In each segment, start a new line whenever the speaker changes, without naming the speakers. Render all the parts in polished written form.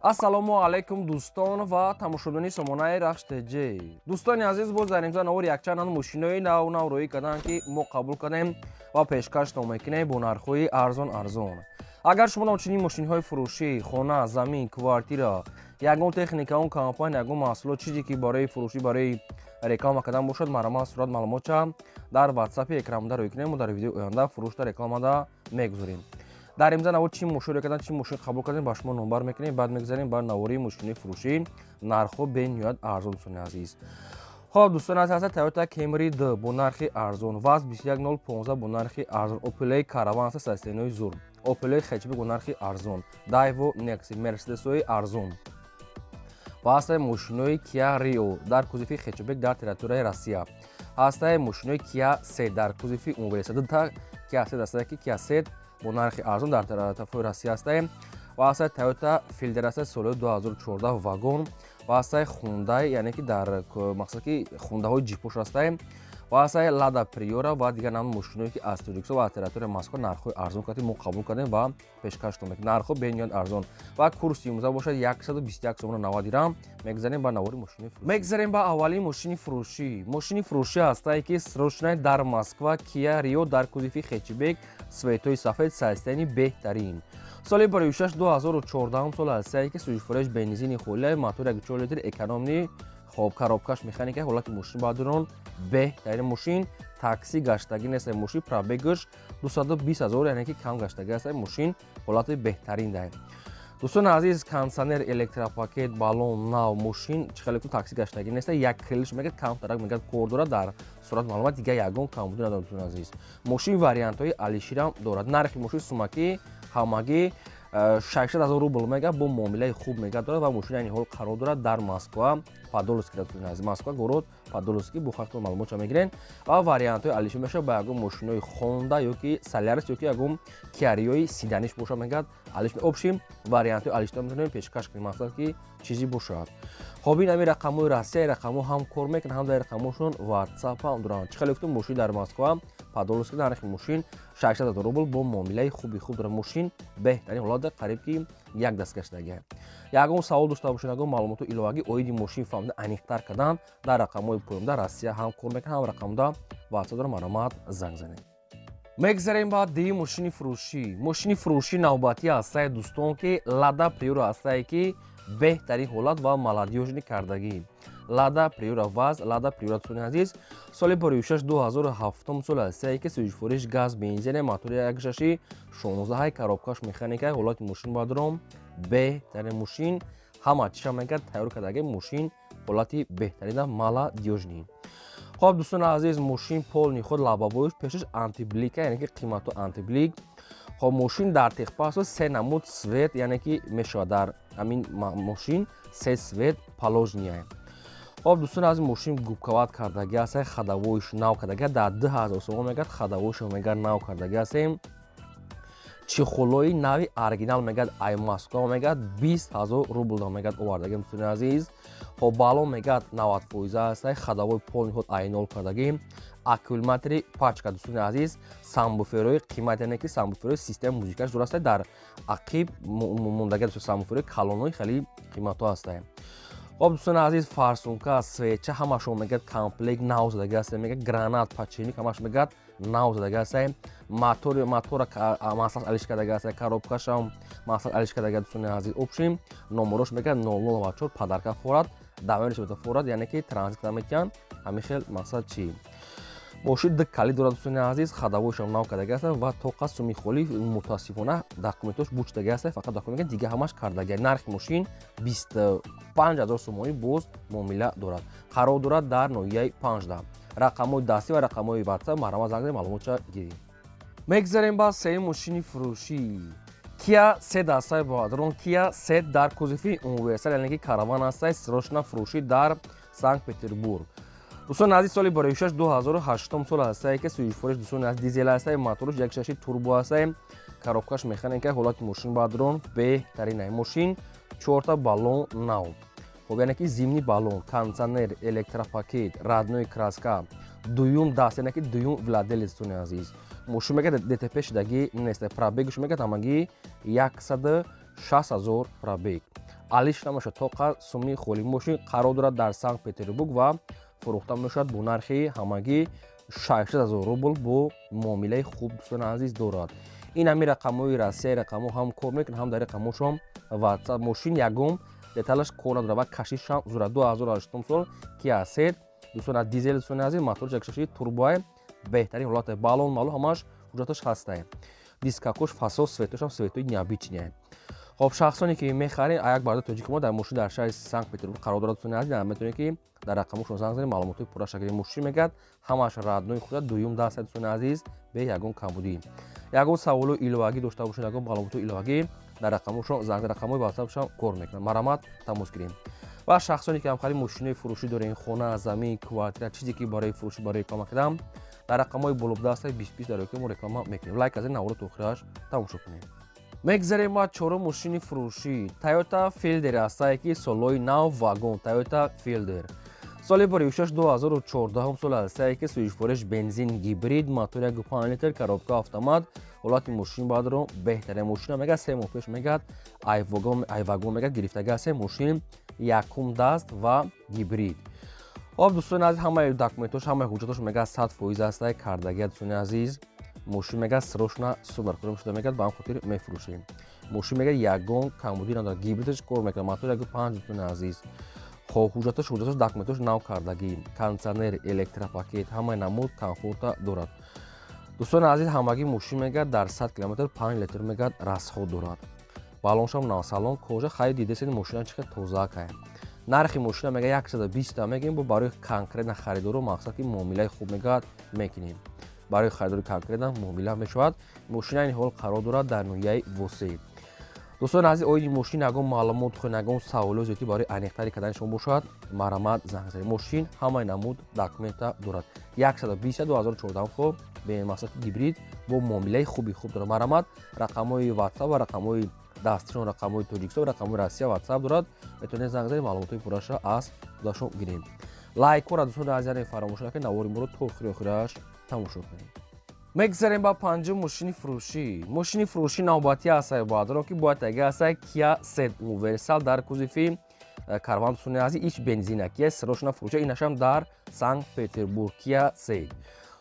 ассалому алайкум дӯстон ва тамошобини сомонаи рахш тж. Дӯстони азиз, боз дар имзо навори якчанд мошинои нав рӯӣ карданд ки мо қабул кардем ва пешкаш мекунем бо нархҳои арзон. Агар шумо чунин мошинҳои фурӯшӣ, хона, замин, квартира, ягон техника, он компания, ягон маҳсулот, чизе ки барои фурӯшӣ, барои реклама кардан бошад, маромад сурат маълумота дар ватсапи экранда рӯй кунем. Мо дар видеои оянда фурӯшта рекламада мегузорем. дар имза навор чӣ мошин кардан, чӣ мошин қабул кардем, ба шумо номбар мекунем, баъд мегзарем бар навории мошини фурӯшӣ, нархҳо бениҳоят арзон. дӯстони азиз, хоб дӯстони азиз, Toyota Camry D бо нархи арзон, ВАЗ 21015 бо нархи арзон, Opel Caravan 339 зур, Opel хетчбек бо нархи арзон, Daewoo Nexi, Mercedes-ҳои арзон ва ҳастаи мошинои Kia Rio дар кузуфи хетчбек дар территорияи Россия. ҳастаи мошинои Kia Ceed дар кузуфи Унгрия. Kia Ceed ҳастаи ки Kia Ceed бо нархи арзон дар тарафи Россия ҳастаем. ва ҳастаи Toyota Fielder ҳастаи соли 2014 вагон ва ҳастаи Hyundai, яъне ки дар мақсад ки хундаҳои ҷипош ҳастаем. ва ҳастаи Lada Priora ва дигар навъи мошиное ки аз Тоҷикистон ва территорияи Москва нархҳои арзон кардем, мо қабул кардем ва пешкаш мекунем. нархҳо бениҳоят арзон ва курси имза бошад 121 сомон 90 дирҳам. мегзарем ба навори мошини фурӯшӣ. мегзарем ба аввалин мошини фурӯшӣ. мошини фурӯшӣ ҳастае ки срочная дар Москва Kia Rio дар кузуфи хетчбек, светои сафед, сайстани беҳтарин. соли 2014 сол ҳастае ки сӯзишфурӯш бензини холия, мотори 1.4 литр экономни, хоб коробкаш механика, ҳолати мошин бадурон беҳтарин мошин, такси гаштагӣ нест, мошин пробегаш 220 000, яъне ки кам гаштагӣ аст, мошин ҳолати беҳтарин даҳем. дӯстони азиз, кондиционер, электропакет, баллон, нав, мошин чихеле такси гаштагӣ нест, як крилиш мегӯяд, камтарак мегӯяд, кор дорад, дар сурат маълумот дигар ягон камбудӣ надорад. дӯстони азиз, мошин вариантҳои алиширам дорад. нархи мошин сумакӣ ҳамагӣ 600 000 рубл мегӯяд, бо муомилаи хуб мегӯяд дорад ва мошин айни ҳол қарор дорад дар Москва, Подольский. дӯстони азиз, Москва город Подольский, бо хактон маълумота мегирен ва вариантҳои алишир мешавад ба ягон мошинои Honda ёки Solaris ёки ягон Kia Rio седаниш бошад, мегӯяд алиш обшим вариантҳои алишта метавонем пешкаш кунем, мақсад ки чизе бошад. хоб ин ами рақамҳои Россия, рақамҳо ҳам кор мекунанд, ҳам дар рақамҳошон WhatsApp ҳам доранд. чихеле гуфтам, мошин дар Москва, Подольский, нархи мошин 600 000 рубл бо муомилаи хуби хуб дорад. мошин беҳтарин ҳолат қариб ки як даст гаштагӣ. ягон савол дошта бошед, ягон маълумоту иловагӣ оиди мошин фаҳмида аниқтар кардан, дар рақамҳои поёмда Россия ҳам кор мекунанд, ҳам рақамда WhatsApp дорад, маромад занг занед. мегзарем ба ди мошини фурӯшӣ. мошини фурӯшӣ навбатӣ ҳастае дӯстон ки Lada Priora ҳастае ки беҳтарин ҳолат ва молодёжӣ кардагӣ. Lada Priora ВАЗ, Lada Priora дӯстони азиз, соли 2007 сол ҳастае ки сӯзишфурӯш газ, бензин, мотори 1.6 16 коробкаш механика, ҳолати мошин бадурон беҳтарин мошин, ҳама чиша мегӯяд тайёр кардаги мошин, ҳолати беҳтарина молодёжни. хоб дӯстони азиз, мошин полни худ лабовоиш пешаш антиблика, яъне ки қимату антиблик. хоб мошин дар техпасо се намуд свет, яъне ки мешавад дар ҳамин мошин се свет положния. хоб дӯстони азиз, мошин губковат кардаги аст, хадавоиш нав кардаги дар 2000 сомон мегӯяд, хадавоиш мегӯяд нав кардаги астем. чихулои нави оригинал мегӯяд ай Москва мегӯяд 20 000 рубл мегӯяд овардаги. дӯстони азиз, хоб баллон мегӯяд 90% аст, хадавои полни худ айнол кардаги, аккумулятори пачка. дӯстони азиз, самбуферои қимат, яъне ки самбуферои система музикаш дур аст, дар ақиб мондаги самбуферои калонои хеле қиматҳо астае. хоб дӯстони азиз, фарсунка, свеча ҳамашон мегӯяд комплект нав задаги аст, мегӯяд гранат, паченик ҳамаш мегӯяд нав задаги аст. мотора маслҳат алиш кардаги аст, коробкашам маслҳат алиш кардаги аст. дӯстони азиз, обшим номерош мегӯяд 0094 падарка форад, давери субта форад, яъне ки транзит намекунанд, ҳамин хел мақсад чи. мошин ди калид дорад. дӯстони азиз, хадавоишам нав кардаги аст ва тоқа суми холӣ мутаассифона документош бучдаги аст, фақат документ дига ҳамаш кардаги. нархи мошин 25 000 сомонӣ боз муомила дорад. қарор дорад дар ноҳияи 15. рақамҳои дастӣ ва рақамҳои WhatsApp маромад занг занед, маълумота гиред. мегзарем ба сеюм мошини фурӯшӣ. Kia Ceed ҳастае бадурон, Kia Ceed дар кузуфи Universal, яъне ки Caravan ҳастае, срочна фурӯшӣ дар Санкт-Петербург. дӯстони азиз, соли 2008 сол ҳастае ки сӯзишфурӯш дӯстони азиз дизел ҳастае, моториш 1.6 турбо ҳастае, коробкаш механика, ҳолати мошин бадурон беҳтарин. мошин 4 баллон нав, хоб яъне ки зимни баллон, кондиционер, электропакет, родной краска, дуюм даст, яъне ки дуюм владелец. дӯстони азиз, мошин мегӯяд ДТП шудагӣ нест, пробегаш мегӯяд ҳамагӣ 160 000 пробег. алиш намешад то қад суми холи мошин қарор дорад дар Санкт Петербург ва фурӯхта мешавад бо нархи ҳамагӣ 600 000 рубл бо муомилаи хуб дӯстони азиз дорад. ин ҳамин рақамҳои россияи рақамҳо ҳам кор мекунад, ҳам дар рақамҳошон WhatsApp. мошин ягон деталаш кор надорад ва кашишам зура 2008 сол Kia Ceed дӯстони дизел дӯстони азиз мотори 1.6 турбои беҳтарин ҳолате балон мало ҳамаш ҳуҷҷаташ ҳастае. дискакош фасос светошам светои необычне. хоб шахсоне ки мехарин аяк барда тоҷики мо дар мошин дар шаҳри Санкт Петербург қарор дорад дӯстони азиз метавонед ки дар рақамошон занг занед маълумоти пурра шагири мошин мегӯяд ҳамаш раднои худа дуюм даст дӯстони азиз бе ягон камбудӣ. ягон саволу иловагӣ дошта бошед ягон маълумоти иловагӣ дар рақамошон занг рақамҳои WhatsApp-шон кор мекунад. марамат тамос гирем. ва шахсоне ки ҳамхари мошинои фурӯшӣ дорен хона замин квартира чизе ки барои фурӯшӣ барои реклама кардам дар рақамҳои болобдастаи 20 дар мо реклама мекунем. лайк азин навора то охираш тамошо кунем. мегзарем ба чорум мошини фурӯшӣ Toyota Fielder ҳастае ки солҳои нав вагон Toyota Fielder соли 26-2014 сол ҳастае ки сӯишвориш бензин гибрид мотори 1.5 литр коробка автомат ҳолати мошин баъдро беҳтарин мошина мегӯяд 3 моҳ пеш мегӯяд айвагон мегӯяд гирифтаги ҳастае мошин якум даст ва гибрид. об дӯстони азиз ҳамаи документош ҳамаи ҳуҷҷатош мегӯяд 100% ҳастае кардагият дӯстони азиз мошин мегӯяд срочно субаркорем шуда мегӯяд ба ҳам хотир мефурӯшем. мошин мегӯяд ягон камбудӣ надорад гибридаш кор мекунад мотори 1.5 дӯстони азиз хоб ҳуҷҷатош документош нав кардагӣ кондитсионер электропакет ҳамаи намуд комфорта дорад. дӯстони азиз ҳамагӣ мошин мегӯяд дар 100 км 5 литр мегӯяд расход дорад. балоншам навсалон кожа хайр дидесед мошина чихел тозаакае. нархи мошина мегӯяд 120 мегӯем бо барои конкретна харидору мақсад ки муомилаи хуб мегӯяд мекунем. барои харидори конкретна муомила мешавад. мошина ин ҳол қарор дорад дар ноҳияи восеи. дӯстони азиз оид мошин ягон маълумот хӯ ягон саволо зиёдӣ барои аниқтари кардани шумо бошад марамат занг занед. мошин ҳамаи намуд документа дорад. 120 2014 хоб бемақсад гибрид бо муомилаи хуб дорад. марамат рақамҳои WhatsApp ва рақамҳои дастишон рақамҳои Тоҷикистон рақамҳои Россия WhatsApp дорад. метавонед занг занед маълумоти пурраша аз худашон гирем. лайкора дӯстони азиз фаромӯш накунед навори моро то охираш тамошо кунед. мегзарем ба панҷум мошини фурӯшӣ. мошини фурӯшӣ навбатӣ ҳастае баъдро ки бояд таги ҳастае Kia Ceed универсал дар кузофи карван дӯстони азиз ич бензина Kia срочно фурӯша инашам дар Санкт Петербург Kia Ceed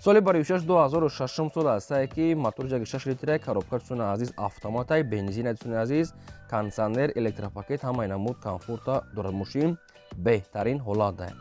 соли 26-2006 сол ҳастае ки мотори 1.6 литраи коробка дӯстони азиз автоматаи бензина дӯстони азиз кондитсионер электропакет ҳамаи намуд комфорта дорад. мошин беҳтарин ҳолат дорад.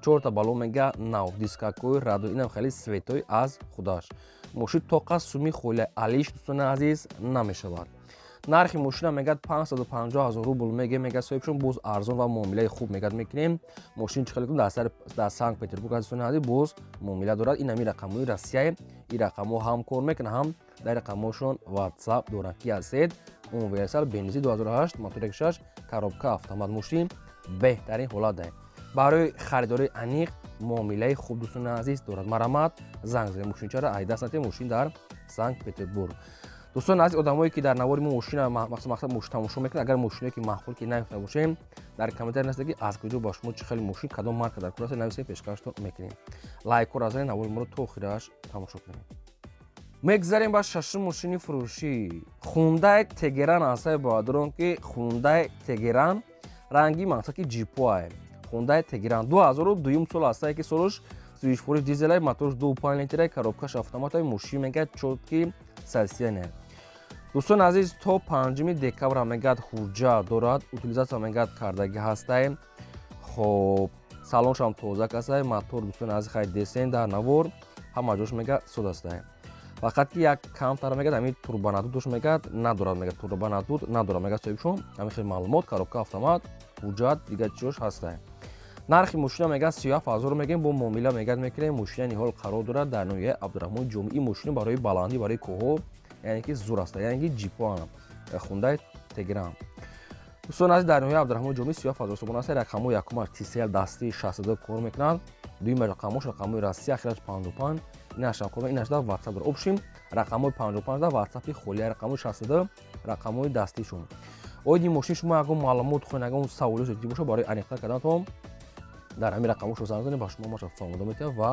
4 балон мега нав дискакои радо инам хеле светои аз худаш. мошин тоқа суми холе алиш дӯстони азиз намешавад. нархи мошина мегӯяд 550 000 рубл мега соҳибшон боз арзон ва муомилаи хуб мегӯяд мекунем. мошин чихел дар Санкт Петербург дӯстони азиз боз муомила дорад. ин ҳамин рақамҳои Россияе ин рақамҳо ҳам кор мекунад ҳам дар рақамҳошон WhatsApp дорад. Kia Ceed универсал бензин 2008 мотори 1.6 коробка автомат мошин беҳтарин ҳолат дорад. барои харидори аниқ муомилаи хуб дӯстони азиз дорад. марамат занг занед. мошинчара айда санте мошин дар Санкт Петербург. дӯстони азиз одамое ки дар навори мо мошина мақсад мошин тамошо мекунад агар мошиное ки маъқул ки наёфта бошем дар комментар нависед ки аз куҷо ба шумо чӣ хели мошин кадом марка дар кор аст нависед пешкаштон мекунем. лайкора занед навори моро то охираш тамошо кунем. мегзарем ба шашум мошини фурӯшӣ. Hyundai Tegeran ҳастае баъдрон ки Hyundai Tegeran ранги мақсад ки ҷипоае. Hyundai Tegeran 2002 сол ҳастае ки солуш сӯишвориш дизелаи моториш 2.5 литраи коробкаш автоматаи мошин мегӯяд чотки сасияне. дӯстони азиз то 5 декабр мегӯяд ҳуҷҷат дорад. утилизатсия мегӯяд кардагӣ ҳастае. хоб салоншам тозак ҳастае. мотор дӯстони азиз хай десен дар навор ҳама ҷош мегӯяд суд ҳастае. фақат ки як камтар мегӯяд ҳамин турбонадуд дош мегӯяд надорад мегӯяд турбонадуд надорад мегӯяд соҳибшон ҳамин хел маълумот коробка автомат ҳуҷҷат дигар чиёш ҳастае. нархи мошина мегӯяд 37 000 мегӯем бо муомила мегӯяд мекунем. мошина ин ҳол қарор дорад дар ноҳияи Абдураҳмони Ҷомеӣ. мошина барои баландӣ барои кӯҳҳо яъне ки зур аст яъне ки ҷипоам Hyundai Tegeran. дӯстони азиз дар ноҳияи Абдураҳмони Ҷомеӣ 37 000 сомона аст. рақамҳои якумаш TCL дастии 62 кор мекунад. дуюмаш рақамҳои Россия ахираш 55 инашам кор инаш дар WhatsApp дорад. обшим рақамҳои 55 дар WhatsApp-и холия рақамҳои 62 рақамҳои дастишон. оиди мошин шумо ягон маълумот хӯ ягон саволот зиёдӣ боша барои аниқта карданатон дар ҳамин рақамҳошо занг занед ба шумо маша фаҳмода метавад ва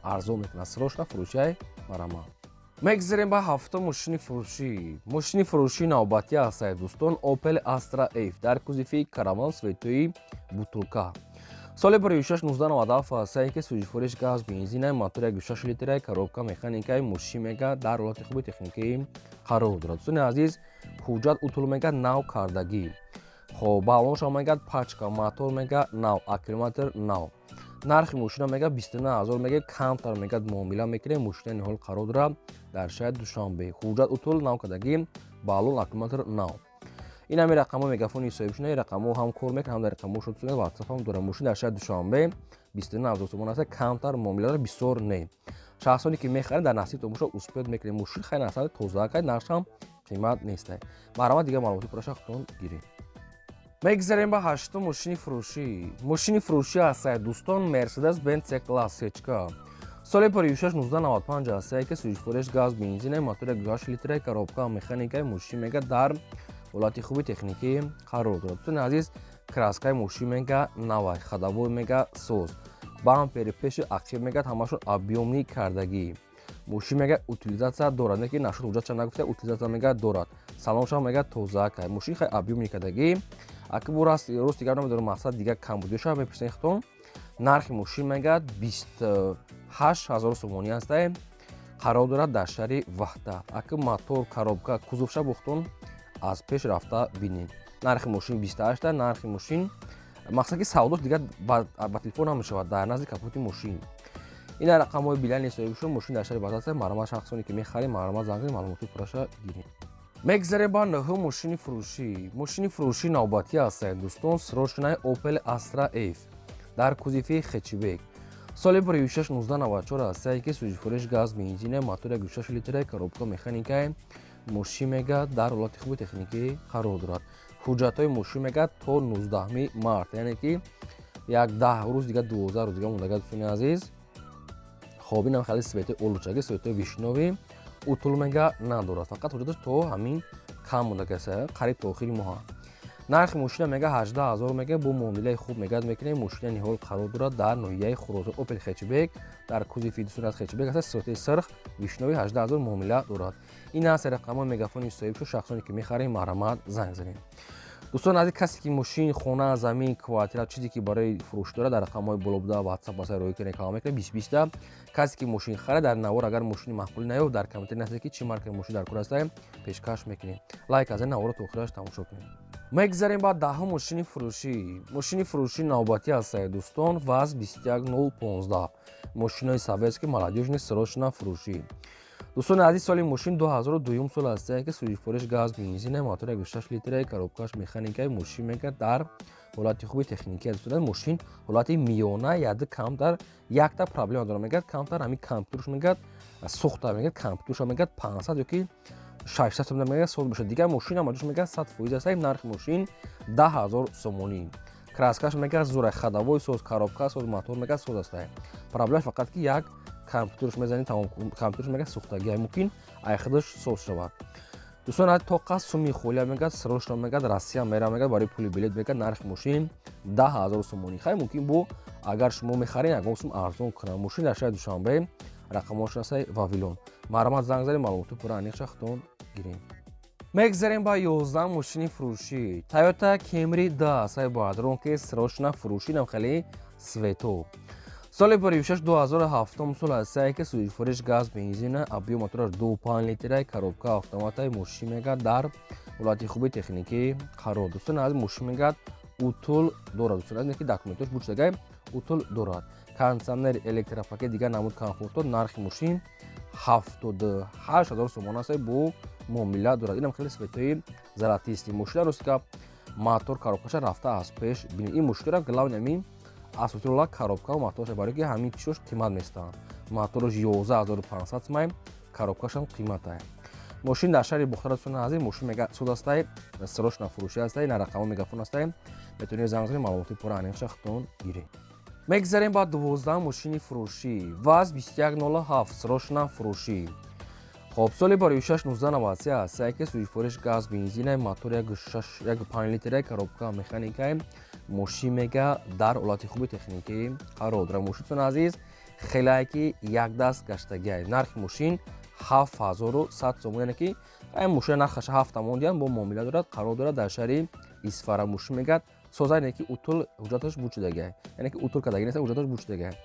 арзон мекунад. срочно фурӯшай марамат. мегзарем ба ҳафтум мошини фурӯшии навбатӣ аст дӯстон. Opel Astra F дар кузифи карамел светои бутулка. соли 1697 аст ки сӯзишвориш газ бензинаи мотори 1.6 литраи коробка механикаи мошин мега дар ҳолати хуби техникӣ қарор дорад. дӯстони азиз, ҳуҷҷат утул мега нав кардагӣ. хоб балонша мега пачка, мотор мега нав, аккумулятор нав. нархи мошина мега 29000 мега, камтар мега муомила мекунем. мошина ниҳол қарор дорад дар шаҳри Душанбе. ҳуҷҷат утул нав кардагӣ, балон, аккумулятор нав. ин ҳами рақамҳо мегафони ҳисобшуна, ин рақамҳо ҳам кор мекунад, ҳам дар рақамҳо шуд сунад. ватсап ҳам дорам. мошин дар шаҳри Душанбе 29000 сомон аст, камтар муомила бисёр не. шахсоне ки мехаранд дар насиб томоша успеҳ мекунем. мошин хеле насаб тоза кай, нархш ҳам қимат нест. марҳамат, дигар маълумоти пурраша худтон гиред. мегзарем ба ҳаштум мошини фурӯшӣ аст дӯстон. Mercedes Benz C-Class сечка. соли 1695 аст ки сӯзишвориш газ бензинаи мотори 1.8 литраи коробка механикаи мошин мега дар ҳолати хуби техникӣ қарор дорад. дӯстони азиз, краскаи мошин мега навай, хадавой мега соз, бампери пеши ақиб мега ҳамашон объёмӣ кардагӣ. мошин мега утилизатсия дорад, не ки нашуд ҳуҷҷатша нагуфта, утилизатсия мега дорад. салонша мега тоза кай. мошин хай объёмӣ кардагӣ. аки бу рост дигар намедорам, мақсад дигар кам буд ёша мепурсен хитон. нархи мошин мега 28000 сомонӣ аст, қарор дорад дар шаҳри Ваҳдат. аки мотор, коробка, кузовша бухтон аз пеш рафта бинед. нархи мошин 28, нархи мошин мақсад ки савдош дигар ба телефон намешавад, дар назди капоти мошин. ин рақамҳои билани ҳисобшун. мошин дар шаҳри Ваҳдат. марҳамат, шахсоне ки мехарем, марҳамат, занг занг маълумоти пурраша гиред. мегзарем ба нӯҳум мошини фурӯшии навбатӣ аст дӯстон. срочнаи Opel Astra F дар кузифи хечибек. соли 1694 аст ки сӯзишвориш газ бензинаи мотори 1.6 литраи коробка механикаи мошин мега дар ҳолати хуби техникӣ қарор дорад. ҳуҷҷатҳои мошин мега то 19 март, яъне ки як 10 рӯз дигар, 12 рӯз дигар мондага. дӯстони азиз, хоб инам хали светои олучагӣ, светои вишнёвӣ утул мега надорад. фақат ҳуҷҷаташ то ҳамин кам мондагааст, қариб то охири моҳ. нархи мошина мега 18000 мега, бо муомилаи хуб мега мекунем. мошина ниҳол қарор дорад дар ноҳияи хуроза Opel хечбек дар кузифи дӯстони аз хечбек аст. светои сирх вишнёвӣ 18000 муомила дорад. ин аст рақамҳои мегафони ҳисобшун. шахсоне ки мехарем, марҳамат, занг занед. дӯстони азиз, касе ки мошин, хона, замин, квартира, чизе ки барои фурӯш дорад, дар рақамҳои боло буда ватсап аса роҳӣ кунед, калом мекунед 2020. касе ки мошин харад дар навор, агар мошини маъқули наёфт, дар комментари нависед ки чӣ маркаи мошин дар кор аст, пешкаш мекунем. лайк аз наворро то охираш тамошо кунед. мегзарем ба даҳум мошини фурӯшии навбатӣ аст дӯстон. ВАЗ 21015 мошинои советский молодёжный срочно фурӯшӣ. дӯстони азиз, соли мошин 2002 сол аст ки сӯзишвориш газ бензинаи мотори 1.6 литраи коробкаш механикаи мошин мега дар ҳолати хуби техникӣ аст. дӯстони мошин ҳолати миёна яъни камтар якта проблема дорад. мегӯяд камтар ҳамин компютерш мегӯяд сӯхта, мегӯяд компютерша мегӯяд 500 ёки 600 сом мега соз бошад. дигар мошин ҳам аҷош мега 100% аст. нархи мошин 10000 сомонӣ. краскаш мега зура, хадавой соз, коробка соз, мотор мега соз аст. проблемаш фақат ки як компютерш мезанӣ, тамом компютерш мега сӯхтагӣ мумкин айхудаш соз шавад. дӯстон, то қас суми холия мегӯяд, срочно мегӯяд, Россия мера мегӯяд, барои пули билет мегӯяд. нархи мошин 10000 сомонӣ. хай мумкин бу агар шумо мехаред ягон сум арзон кунад. мошин дар шаҳри Душанбе, рақамҳош аст Вавилон. марҳамат, занг занед, маълумоти пурра аниқша худтон гиред. мегзарем ба 11 мошини фурӯшӣ. Toyota Camry D аст баъдронки срочно фурӯшӣ намхали свето. соли 2007 сол аст ки сӯзишвориш газ бензина объём мотораш 2.5 литраи коробка автоматаи мошин мега дар ҳолати хуби техникӣ қарор. дӯстони азиз, мошин мега утул дорад. дӯстони азиз, ки документош бучдагай утул дорад. кондитсионер, электропакет, дигар намуд комфортҳо. нархи мошин 78000 сомон аст, бо муомила дорад. инам хеле светои золотисти. мошина ростика мотор, коробкаша рафта аз пеш бинед. ин мушкилам главни ҳамин асоси коробка ва моторш, барои ки ҳамин чизош қимат местанд. моторш 11500 сомон, коробкашам қимат аст. мошин дар шаҳри Бухтара дӯстони азиз, мошин мега суд аст, срочно фурӯшӣ аст, ин рақамҳо мегафон аст. метавонед занг занед, маълумоти пурра аниқша худтон гиред. мегзарем ба 12 мошини фурӯшӣ. ВАЗ 2107 срочно фурӯшӣ. хоб, соли 1693 аст ки сӯзишвориш газ бензинаи мотори 1.5 литраи коробка механикаи мошин мега дар ҳолати хуби техникӣ қарор дорад. мошинтон азиз, хеле ки як даст гаштагӣ. нархи мошин 7100 сомон, яъне ки ин мошина нархаш 7 мондиан бо муомила дорад, қарор дорад дар шаҳри Исфара мошин мегӯяд соза, яъне ки утул ҳуҷҷаташ буд шудагиҳай, яъне ки утул кардаги нест, ҳуҷҷаташ буд шудагиҳай.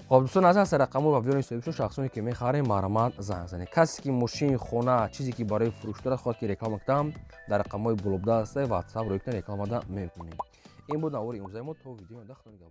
خب دوستان از هست رقم رو بیان استوریشون شخصونی که میخریم برامد زنگ زنید. کسی که ماشین خونه چیزی که برای فروش داره خواهد که رکلام کنم در رقم های بلوبده است واتساپ روی کن رکلام ده میکنیم. این بود نواری امروز ما تو ویدیو داخل نگاه